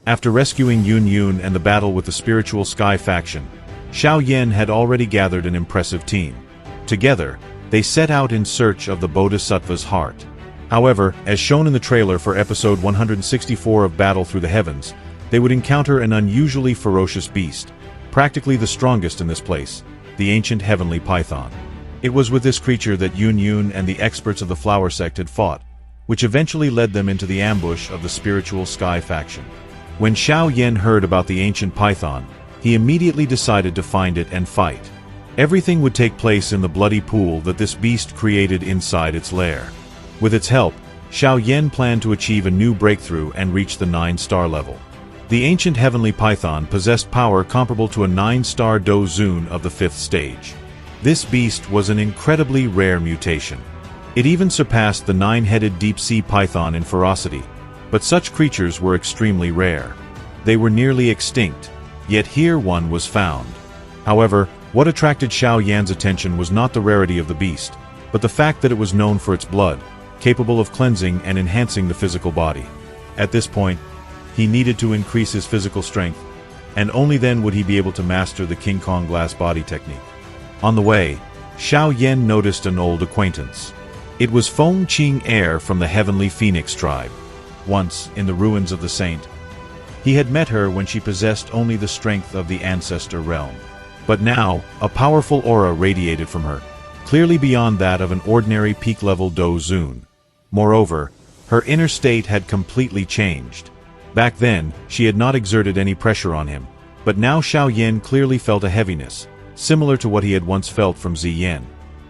After rescuing Yun Yun and the battle with the spiritual sky faction, Xiao Yan had already gathered an impressive team. Together, they set out in search of the Bodhisattva's heart. However, as shown in the trailer for episode 164 of Battle Through the Heavens, they would encounter an unusually ferocious beast, practically the strongest in this place, the ancient heavenly python. It was with this creature that Yun Yun and the experts of the Flower Sect had fought, which eventually led them into the ambush of the spiritual sky faction. When Xiao Yan heard about the ancient python, he immediately decided to find it and fight. Everything would take place in the bloody pool that this beast created inside its lair. With its help, Xiao Yan planned to achieve a new breakthrough and reach the 9-star level. The ancient heavenly python possessed power comparable to a 9-star Do Zun of the 5th stage. This beast was an incredibly rare mutation. It even surpassed the 9-headed deep-sea python in ferocity, but such creatures were extremely rare. They were nearly extinct, yet here one was found. However, what attracted Xiao Yan's attention was not the rarity of the beast, but the fact that it was known for its blood, capable of cleansing and enhancing the physical body. At this point, he needed to increase his physical strength, and only then would he be able to master the King Kong glass body technique. On the way, Xiao Yan noticed an old acquaintance. It was Feng Qing Air from the Heavenly Phoenix tribe. Once, in the ruins of the saint, he had met her when she possessed only the strength of the ancestor realm. But now, a powerful aura radiated from her, clearly beyond that of an ordinary peak-level Do Zun. Moreover, her inner state had completely changed. Back then, she had not exerted any pressure on him, but now Xiao Yan clearly felt a heaviness, similar to what he had once felt from Ziyan.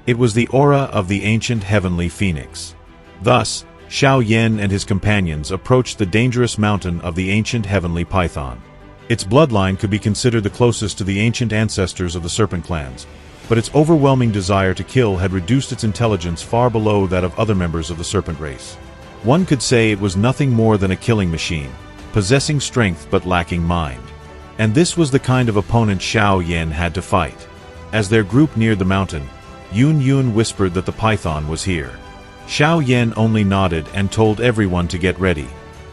It was the aura of the ancient heavenly phoenix. Thus, Xiao Yan and his companions approached the dangerous mountain of the ancient heavenly python. Its bloodline could be considered the closest to the ancient ancestors of the serpent clans, but its overwhelming desire to kill had reduced its intelligence far below that of other members of the serpent race. One could say it was nothing more than a killing machine, possessing strength but lacking mind. And this was the kind of opponent Xiao Yan had to fight. As their group neared the mountain, Yun Yun whispered that the python was here. Xiao Yan only nodded and told everyone to get ready.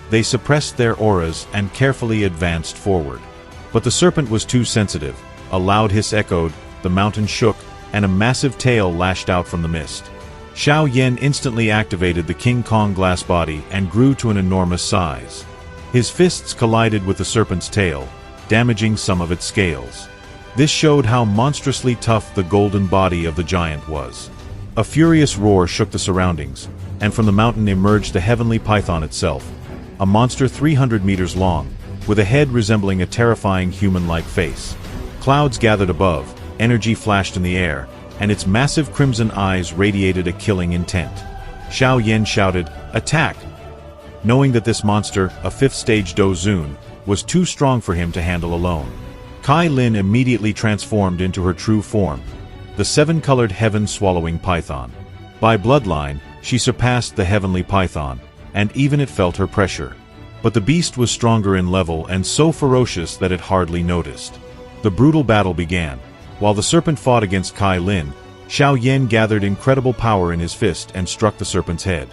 They suppressed their auras and carefully advanced forward. But the serpent was too sensitive. A loud hiss echoed, the mountain shook, and a massive tail lashed out from the mist. Xiao Yan instantly activated the King Kong glass body and grew to an enormous size. His fists collided with the serpent's tail, damaging some of its scales. This showed how monstrously tough the golden body of the giant was. A furious roar shook the surroundings, and from the mountain emerged the heavenly python itself, a monster 300 meters long, with a head resembling a terrifying human-like face. Clouds gathered above, energy flashed in the air, and its massive crimson eyes radiated a killing intent. Xiao Yan shouted, "Attack!" knowing that this monster, a 5th stage Do Zun, was too strong for him to handle alone. Ching Lin immediately transformed into her true form, the 7-colored heaven-swallowing python. By bloodline, she surpassed the heavenly python, and even it felt her pressure. But the beast was stronger in level and so ferocious that it hardly noticed. The brutal battle began. While the serpent fought against Ching Lin, Xiao Yan gathered incredible power in his fist and struck the serpent's head.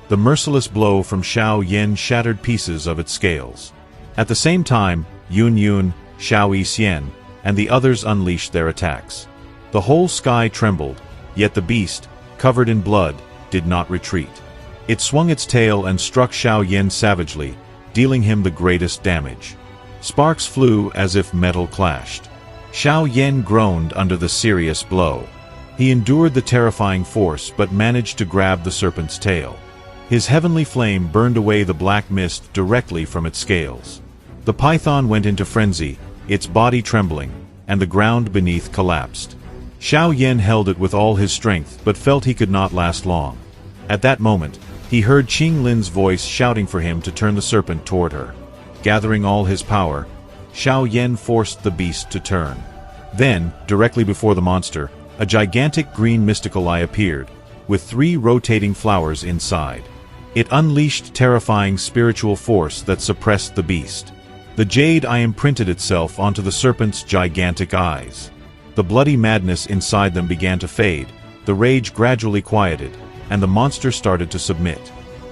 The merciless blow from Xiao Yan shattered pieces of its scales. At the same time, Yun Yun, Xiao Yixian, and the others unleashed their attacks. The whole sky trembled, yet the beast, covered in blood, did not retreat. It swung its tail and struck Xiao Yan savagely, dealing him the greatest damage. Sparks flew as if metal clashed. Xiao Yan groaned under the serious blow. He endured the terrifying force but managed to grab the serpent's tail. His heavenly flame burned away the black mist directly from its scales. The python went into frenzy, its body trembling, and the ground beneath collapsed. Xiao Yan held it with all his strength but felt he could not last long. At that moment, he heard Ching Lin's voice shouting for him to turn the serpent toward her. Gathering all his power, Xiao Yan forced the beast to turn. Then, directly before the monster, a gigantic green mystical eye appeared, with 3 rotating flowers inside. It unleashed terrifying spiritual force that suppressed the beast. The jade eye imprinted itself onto the serpent's gigantic eyes. The bloody madness inside them began to fade, the rage gradually quieted, and the monster started to submit.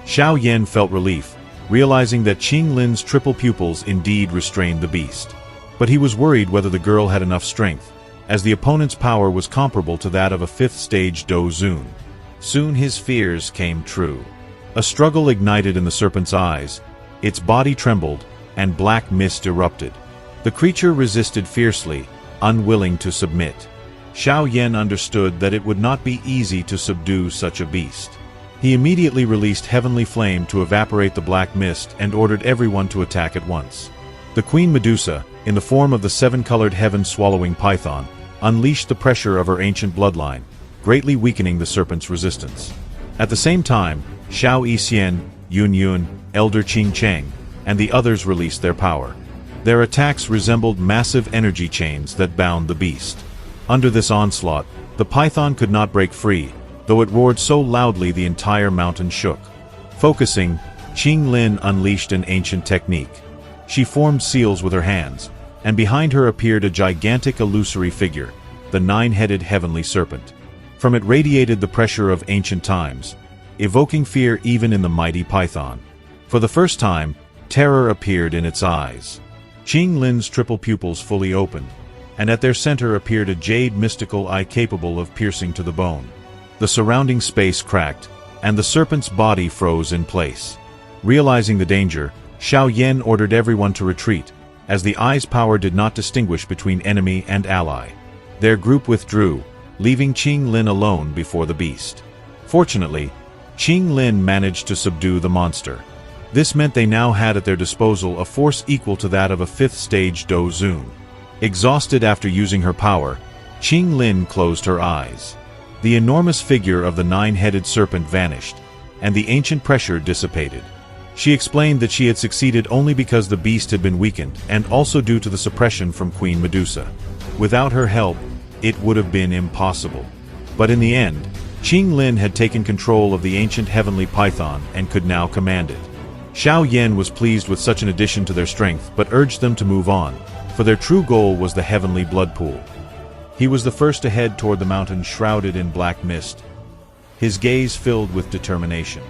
Xiao Yan felt relief, realizing that Ching Lin's triple pupils indeed restrained the beast. But he was worried whether the girl had enough strength, as the opponent's power was comparable to that of a fifth-stage Douluo. Soon his fears came true. A struggle ignited in the serpent's eyes, its body trembled, and black mist erupted. The creature resisted fiercely, unwilling to submit. Xiao Yan understood that it would not be easy to subdue such a beast. He immediately released Heavenly Flame to evaporate the black mist and ordered everyone to attack at once. The Queen Medusa, in the form of the seven-colored heaven-swallowing python, unleashed the pressure of her ancient bloodline, greatly weakening the serpent's resistance. At the same time, Xiao Yixian, Yun Yun, Elder Qing Cheng, and the others released their power. Their attacks resembled massive energy chains that bound the beast. Under this onslaught, the python could not break free, though it roared so loudly the entire mountain shook. Focusing, Ching Lin unleashed an ancient technique. She formed seals with her hands, and behind her appeared a gigantic illusory figure, the nine-headed heavenly serpent. From it radiated the pressure of ancient times, evoking fear even in the mighty python. For the first time, terror appeared in its eyes. Ching Lin's triple pupils fully opened, and at their center appeared a jade mystical eye capable of piercing to the bone. The surrounding space cracked, and the serpent's body froze in place. Realizing the danger, Xiao Yan ordered everyone to retreat, as the eye's power did not distinguish between enemy and ally. Their group withdrew, leaving Ching Lin alone before the beast. Fortunately, Ching Lin managed to subdue the monster. This meant they now had at their disposal a force equal to that of a fifth-stage Douluo. Exhausted after using her power, Ching Lin closed her eyes. The enormous figure of the nine-headed serpent vanished, and the ancient pressure dissipated. She explained that she had succeeded only because the beast had been weakened, and also due to the suppression from Queen Medusa. Without her help, it would have been impossible. But in the end, Ching Lin had taken control of the ancient heavenly python and could now command it. Xiao Yan was pleased with such an addition to their strength, but urged them to move on, for their true goal was the heavenly blood pool. He was the first to head toward the mountain shrouded in black mist, his gaze filled with determination.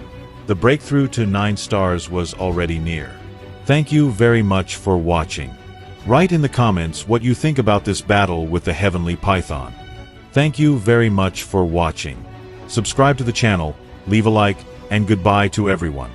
The breakthrough to 9 stars was already near. Thank you very much for watching. Write in the comments what you think about this battle with the heavenly python. Thank you very much for watching. Subscribe to the channel, leave a like, and goodbye to everyone.